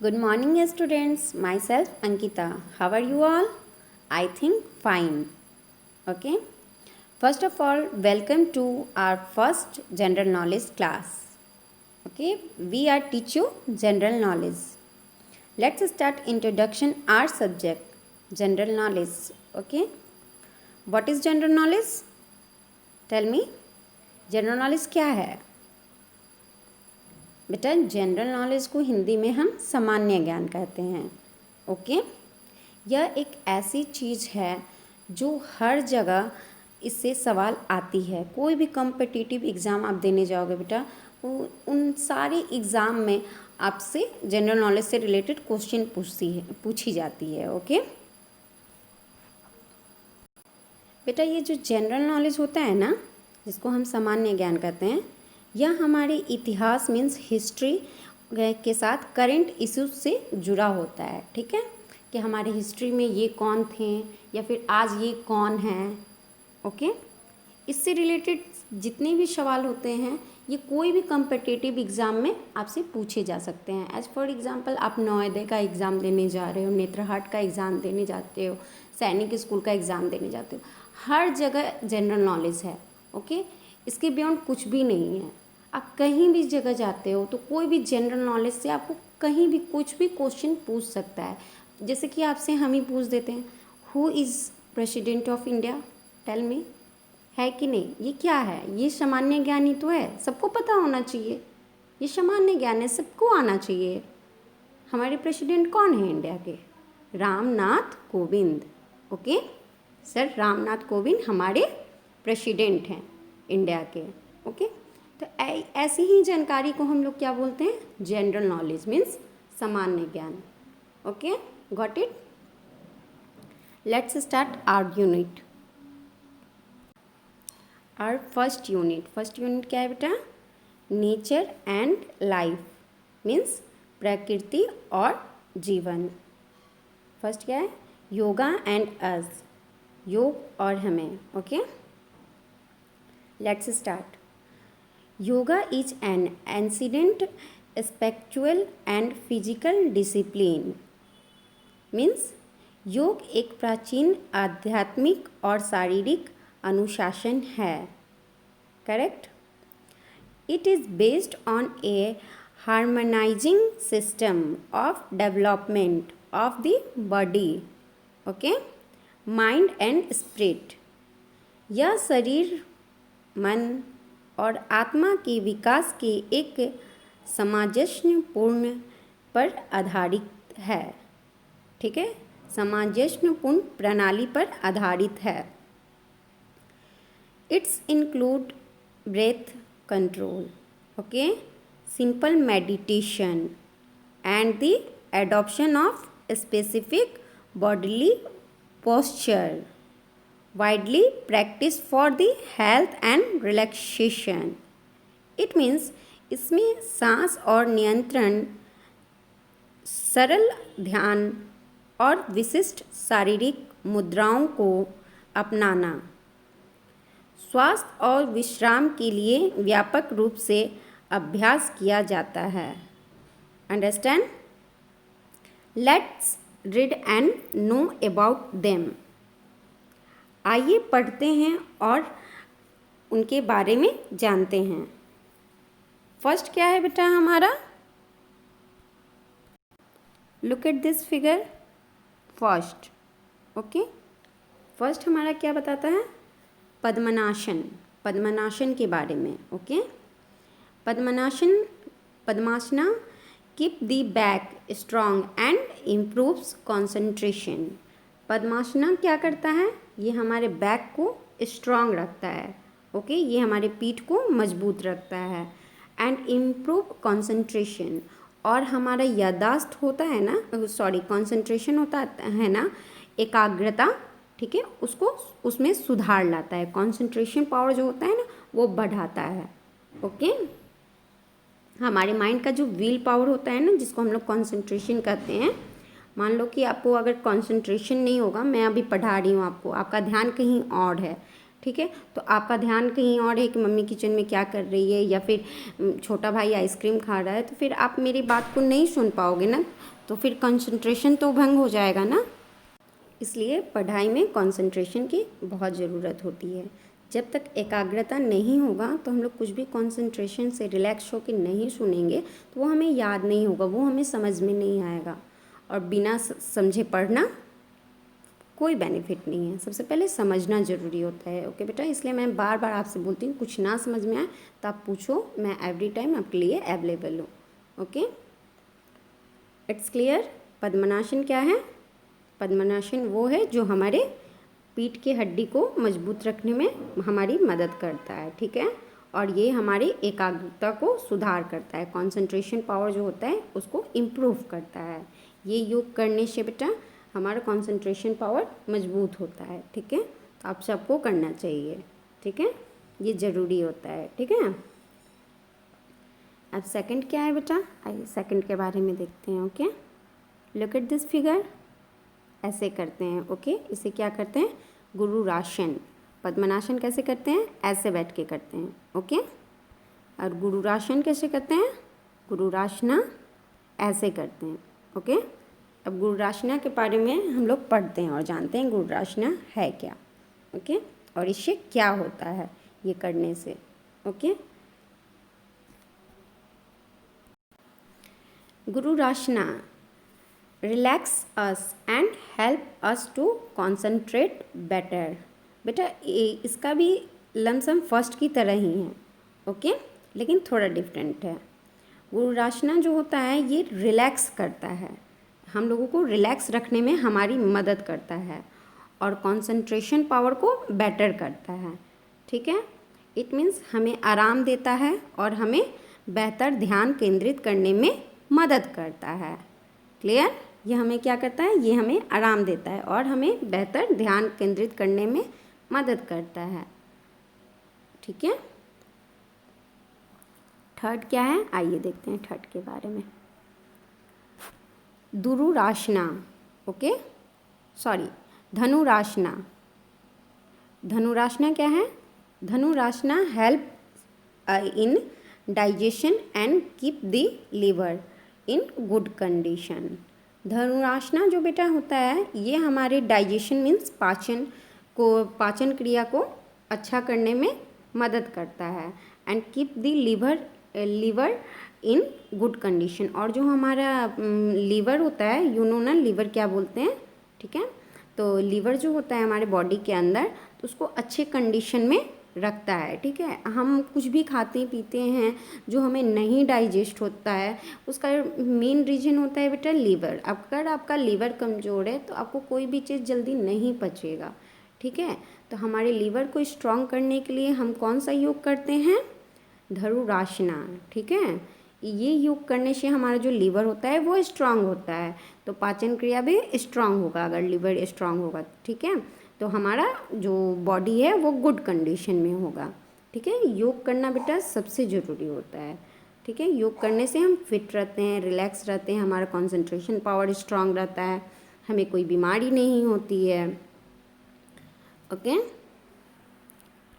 Good morning, students. Myself Ankita. How are you all? I think fine. Okay. First of all, welcome to our first general knowledge class. Okay, we are teach you general knowledge. Let's start introduction our subject general knowledge. Okay. What is general knowledge? Tell me. General knowledge क्या है? बेटा general knowledge को हिंदी में हम सामान्य ज्ञान कहते हैं। ओके, यह एक ऐसी चीज़ है जो हर जगह इससे सवाल आती है। कोई भी कॉम्पिटिटिव एग्ज़ाम आप देने जाओगे बेटा, उन सारे एग्ज़ाम में आपसे जनरल नॉलेज से रिलेटेड क्वेश्चन पूछी जाती है। ओके बेटा, ये जो जनरल नॉलेज होता है ना, जिसको हम सामान्य ज्ञान कहते हैं, यह हमारे इतिहास मीन्स हिस्ट्री के साथ करंट इश्यूज से जुड़ा होता है। ठीक है, कि हमारे हिस्ट्री में ये कौन थे या फिर आज ये कौन हैं। ओके, इससे रिलेटेड जितने भी सवाल होते हैं ये कोई भी कॉम्पिटिटिव एग्ज़ाम में आपसे पूछे जा सकते हैं। एज फॉर एग्जांपल, आप नवोदय का एग्ज़ाम देने जा रहे हो, नेत्रहाट का एग्ज़ाम देने जाते हो, सैनिक स्कूल का एग्ज़ाम देने जाते हो, हर जगह जनरल नॉलेज है। ओके, इसके बियॉन्ड कुछ भी नहीं है। आप कहीं भी जगह जाते हो तो कोई भी जनरल नॉलेज से आपको कहीं भी कुछ भी क्वेश्चन पूछ सकता है। जैसे कि आपसे हम ही पूछ देते हैं, who is president of India, tell me, है कि नहीं? ये क्या है? ये सामान्य ज्ञान ही तो है, सबको पता होना चाहिए। ये सामान्य ज्ञान है, सबको आना चाहिए। हमारे प्रेसिडेंट कौन है इंडिया के? रामनाथ कोविंद। ओके सर, रामनाथ कोविंद हमारे प्रेसिडेंट हैं इंडिया के। ओके, तो ऐसी ही जानकारी को हम लोग क्या बोलते हैं? जनरल नॉलेज मीन्स सामान्य ज्ञान। Okay, got it? Let's start our unit. Our first unit क्या है बेटा? नेचर एंड लाइफ मीन्स प्रकृति और जीवन। फर्स्ट क्या है? योगा एंड अस, योग और हमें। Okay, let's start. Yoga is an ancient spiritual and physical discipline. Means योग एक प्राचीन आध्यात्मिक और शारीरिक अनुशासन है। Correct? It is based on a harmonizing system of development of the body, okay, mind and spirit. यह शरीर, मन और आत्मा के विकास के एक सामंजस्यपूर्ण पर आधारित है। ठीक है, सामंजस्यपूर्ण प्रणाली पर आधारित है। It's include breath control, okay, simple meditation and the adoption of specific bodily posture, widely practiced for the health and relaxation. It means इसमें सांस और नियंत्रण, सरल ध्यान और विशिष्ट शारीरिक मुद्राओं को अपनाना, स्वास्थ्य और विश्राम के लिए व्यापक रूप से अभ्यास किया जाता है। Understand? Let's read and know about them. आइए पढ़ते हैं और उनके बारे में जानते हैं। फर्स्ट क्या है बेटा हमारा? Look at this figure first. Okay, first हमारा क्या बताता है? पद्मनासन, पद्मनासन के बारे में। Okay, padmasana keep the back strong and improves concentration. Padmasana क्या करता है? ये हमारे बैक को स्ट्रॉन्ग रखता है। ओके, ये हमारे पीठ को मजबूत रखता है एंड इम्प्रूव कंसंट्रेशन, और हमारा याददाश्त होता है ना, कंसंट्रेशन होता है ना, एकाग्रता, ठीक है, उसको उसमें सुधार लाता है। कंसंट्रेशन पावर जो होता है ना, वो बढ़ाता है। ओके, हमारे माइंड का जो विल पावर होता है ना, जिसको हम लोग कंसंट्रेशन कहते हैं। मान लो कि आपको अगर कंसंट्रेशन नहीं होगा, मैं अभी पढ़ा रही हूँ आपको, आपका ध्यान कहीं और है, ठीक है, तो आपका ध्यान कहीं और है कि मम्मी किचन में क्या कर रही है, या फिर छोटा भाई आइसक्रीम खा रहा है, तो फिर आप मेरी बात को नहीं सुन पाओगे ना। तो फिर कंसंट्रेशन तो भंग हो जाएगा ना। इसलिए पढ़ाई में कंसंट्रेशन की बहुत ज़रूरत होती है। जब तक एकाग्रता नहीं होगा तो हम लोग कुछ भी कंसंट्रेशन से रिलैक्स होकर नहीं सुनेंगे तो वो हमें याद नहीं होगा, वो हमें समझ में नहीं आएगा। और बिना समझे पढ़ना कोई बेनिफिट नहीं है। सबसे पहले समझना ज़रूरी होता है। ओके बेटा, इसलिए मैं बार बार आपसे बोलती हूँ, कुछ ना समझ में आए तो आप पूछो, मैं एवरी टाइम आपके लिए अवेलेबल हूँ। Okay, it's clear. पद्मनासन क्या है? पद्मनासन वो है जो हमारे पीठ की हड्डी को मजबूत रखने में हमारी मदद करता है, ठीक है। और ये हमारी एकाग्रता को सुधार करता है, कंसंट्रेशन पावर जो होता है उसको इम्प्रूव करता है। ये योग करने से बेटा हमारा कंसंट्रेशन पावर मजबूत होता है, ठीक है। तो आप सबको करना चाहिए, ठीक है, ये ज़रूरी होता है, ठीक है। अब सेकंड क्या है बेटा? आइए सेकंड के बारे में देखते हैं। Okay, look at this figure. ऐसे करते हैं, ओके। इसे क्या करते हैं? गुरुरासन। पद्मनासन कैसे करते हैं? ऐसे बैठ के करते हैं, ओके। और गुरुरासन कैसे करते हैं? गुरुरासना ऐसे करते हैं, ओके। अब गुरुरासना के बारे में हम लोग पढ़ते हैं और जानते हैं गुरुरासना है क्या, ओके, और इससे क्या होता है ये करने से, ओके। गुरुरासना relax us and help us to concentrate better. बेटा इसका भी लमसम फर्स्ट की तरह ही है, ओके, लेकिन थोड़ा डिफरेंट है। गुरुरासना जो होता है ये रिलैक्स करता है, हम लोगों को रिलैक्स रखने में हमारी मदद करता है और कंसंट्रेशन पावर को बेटर करता है, ठीक है। इट मीन्स हमें आराम देता है और हमें बेहतर ध्यान केंद्रित करने में मदद करता है। क्लियर? ये हमें क्या करता है? ये हमें आराम देता है और हमें बेहतर ध्यान केंद्रित करने में मदद करता है, ठीक है। थर्ड क्या है? आइए देखते हैं थर्ड के बारे में। Dhanurasana, okay, sorry, Dhanurasana. धनुरासना क्या है? Dhanurasana help in digestion and keep the liver in good condition. Dhanurasana जो बेटा होता है ये हमारे डाइजेशन मीन्स पाचन क्रिया को अच्छा करने में मदद करता है and keep the liver in good condition. और जो हमारा लीवर होता है, यू नो ना लीवर क्या बोलते हैं, ठीक है। तो लीवर जो होता है हमारे बॉडी के अंदर तो उसको अच्छे कंडीशन में रखता है, ठीक है। हम कुछ भी खाते पीते हैं जो हमें नहीं डाइजेस्ट होता है उसका मेन रीज़न होता है बेटा लीवर। अगर आपका लीवर कमज़ोर है तो आपको कोई भी चीज़ जल्दी नहीं पचेगा, ठीक है। तो हमारे लीवर को स्ट्रॉन्ग करने के लिए हम कौन सा योग करते हैं? धनुरासना, ठीक है। ये योग करने से हमारा जो लीवर होता है वो स्ट्रांग होता है, तो पाचन क्रिया भी स्ट्रांग होगा अगर लीवर स्ट्रांग होगा, ठीक है। तो हमारा जो बॉडी है वो गुड कंडीशन में होगा, ठीक है। योग करना बेटा सबसे ज़रूरी होता है, ठीक है। योग करने से हम फिट रहते हैं, रिलैक्स रहते हैं, हमारा कंसंट्रेशन पावर स्ट्रांग रहता है, हमें कोई बीमारी नहीं होती है, ओके।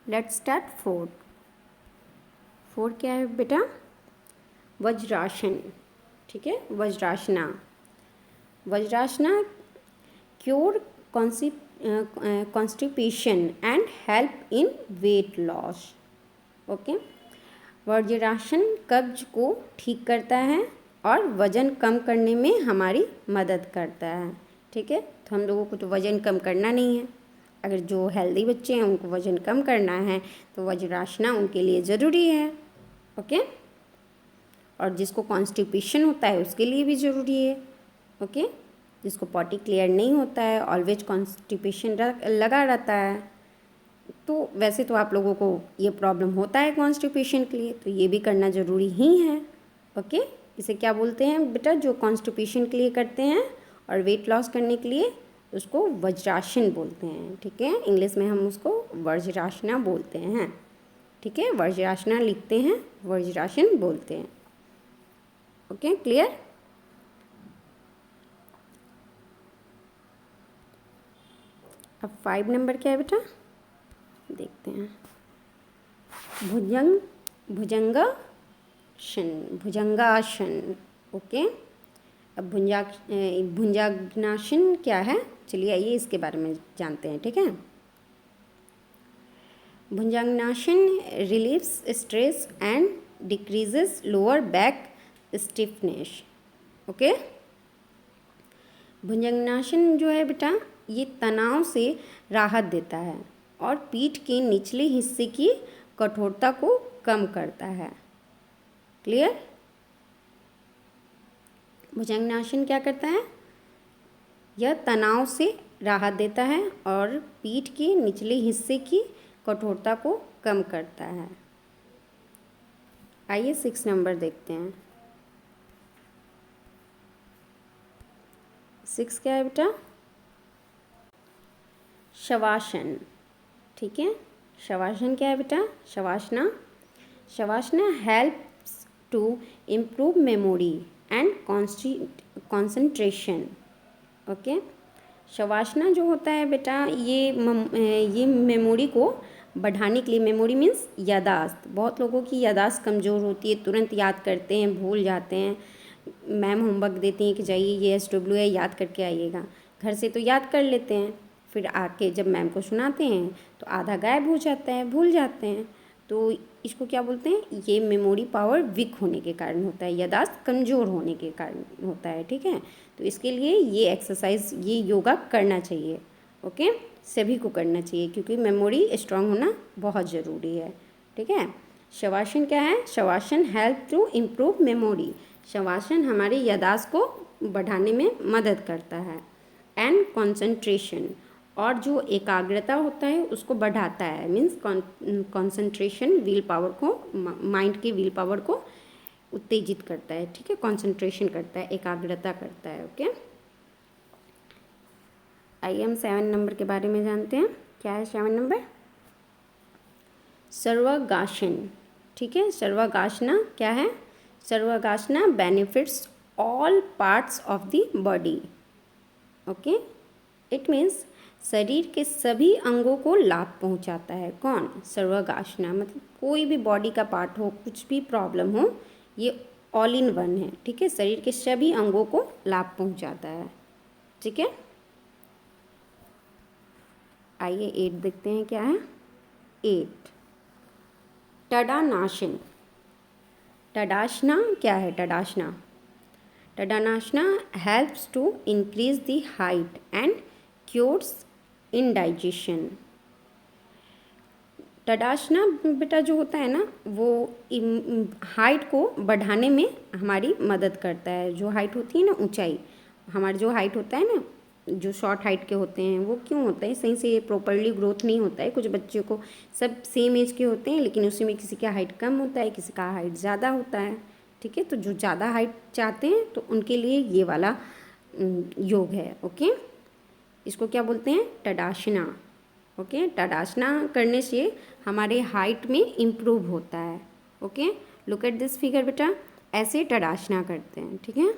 लेट्स स्टार्ट फोर्थ क्या है बेटा? वज्रासन, ठीक है। Vajrasana cure constipation and help in weight loss, okay. वज्रासन कब्ज को ठीक करता है और वज़न कम करने में हमारी मदद करता है, ठीक है। तो हम लोगों को तो वज़न कम करना नहीं है, अगर जो हेल्दी बच्चे हैं उनको वज़न कम करना है तो वज्रासना उनके लिए ज़रूरी है, ओके। और जिसको कॉन्स्टिपेशन होता है उसके लिए भी ज़रूरी है, ओके। जिसको पॉटी क्लियर नहीं होता है, ऑलवेज कॉन्स्टिपेशन लगा रहता है, तो वैसे तो आप लोगों को ये प्रॉब्लम होता है कॉन्स्टिपेशन के लिए, तो ये भी करना ज़रूरी ही है, ओके। इसे क्या बोलते हैं बेटा? जो कॉन्स्टिपेशन के लिए करते हैं और वेट लॉस करने के लिए उसको वज्रासन बोलते हैं, ठीक है। इंग्लिश में हम उसको वज्रासना बोलते हैं, ठीक है। वज्रासना लिखते हैं, वज्रासन बोलते हैं, ओके, क्लियर। अब 5 नंबर क्या है बेटा? देखते हैं। भुजंगासन, ओके। अब भुजंगासन क्या है, चलिए आइए इसके बारे में जानते हैं। ठीक है, Bhujangasana relieves stress and decreases lower back stiffness. Okay, भुजंगासन जो है बेटा, ये तनाव से राहत देता है और पीठ के निचले हिस्से की कठोरता को कम करता है। क्लियर? भुजंगासन क्या करता है? यह तनाव से राहत देता है और पीठ के निचले हिस्से की कठोरता को कम करता है। आइए 6 नंबर देखते हैं। 6 क्या है बेटा? शवासन। ठीक है, शवासन क्या है बेटा? Shavasana helps to improve memory and concentration. Okay, शवासना जो होता है बेटा, ये मेमोरी को बढ़ाने के लिए, मेमोरी मीन्स यादाश्त, बहुत लोगों की यादाश्त कमज़ोर होती है, तुरंत याद करते हैं, भूल जाते हैं। मैम होमवर्क देती हैं कि जाइए ये SW है, याद करके आइएगा। घर से तो याद कर लेते हैं, फिर आके जब मैम को सुनाते हैं तो आधा गायब हो जाता है, भूल जाते हैं। तो इसको क्या बोलते हैं? ये मेमोरी पावर वीक होने के कारण होता है, यादाश्त कमज़ोर होने के कारण होता है। ठीक है, तो इसके लिए ये एक्सरसाइज, ये योगा करना चाहिए। ओके, सभी को करना चाहिए क्योंकि मेमोरी स्ट्रांग होना बहुत ज़रूरी है। ठीक है, शवासन क्या है? Shavasana help to improve memory. Shavasana हमारी यादाश्त को बढ़ाने में मदद करता है। एंड कॉन्सेंट्रेशन, और जो एकाग्रता होता है उसको बढ़ाता है, मीन्स कॉन्सेंट्रेशन, विल पावर को, माइंड के विल पावर को उत्तेजित करता है। ठीक है, कॉन्सेंट्रेशन करता है, एकाग्रता करता है। ओके, आइए हम 7 नंबर के बारे में जानते हैं। क्या है 7 नंबर? सर्वांगासन। ठीक है, सर्वांगासना क्या है? Sarvangasana benefits all parts of the body. Okay, it means शरीर के सभी अंगों को लाभ पहुंचाता है। कौन? सर्वांगासना। मतलब कोई भी बॉडी का पार्ट हो, कुछ भी प्रॉब्लम हो, ये ऑल इन वन है। ठीक है, शरीर के सभी अंगों को लाभ पहुंचाता है। ठीक है, आइए 8 देखते हैं क्या है। 8 टडानासन। टडासना क्या है? Tadasana helps to increase the height and cures indigestion. टडासना बेटा जो होता है ना, वो हाइट को बढ़ाने में हमारी मदद करता है। जो हाइट होती है ना, ऊंचाई, हमारी जो हाइट होता है ना, जो शॉर्ट हाइट के होते हैं, वो क्यों होता है? सही से प्रॉपरली ग्रोथ नहीं होता है। कुछ बच्चों को, सब सेम एज के होते हैं लेकिन उसी में किसी का हाइट कम होता है, किसी का हाइट ज़्यादा होता है। ठीक है, तो जो ज़्यादा हाइट चाहते हैं तो उनके लिए ये वाला योग है। ओके, इसको क्या बोलते हैं? टडासना। ओके, टडासना करने से हमारे हाइट में इम्प्रूव होता है। Okay, look at this figure बेटा, ऐसे टडासना करते हैं। ठीक है,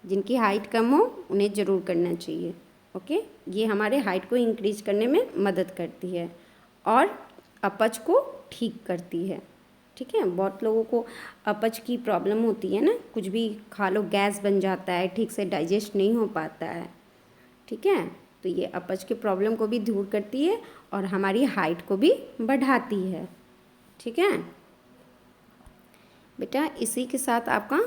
जिनकी हाइट कम हो उन्हें ज़रूर करना चाहिए। ओके, ये हमारे हाइट को इंक्रीज करने में मदद करती है और अपच को ठीक करती है। ठीक है, बहुत लोगों को अपच की प्रॉब्लम होती है ना, कुछ भी खा लो गैस बन जाता है, ठीक से डाइजेस्ट नहीं हो पाता है। ठीक है, तो ये अपच के प्रॉब्लम को भी दूर करती है और हमारी हाइट को भी बढ़ाती है। ठीक है बेटा, इसी के साथ आपका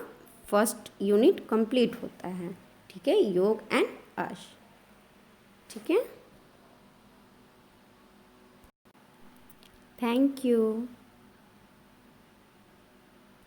फर्स्ट यूनिट कंप्लीट होता है। ठीक है, योग एंड आश। ठीक है, थैंक यू।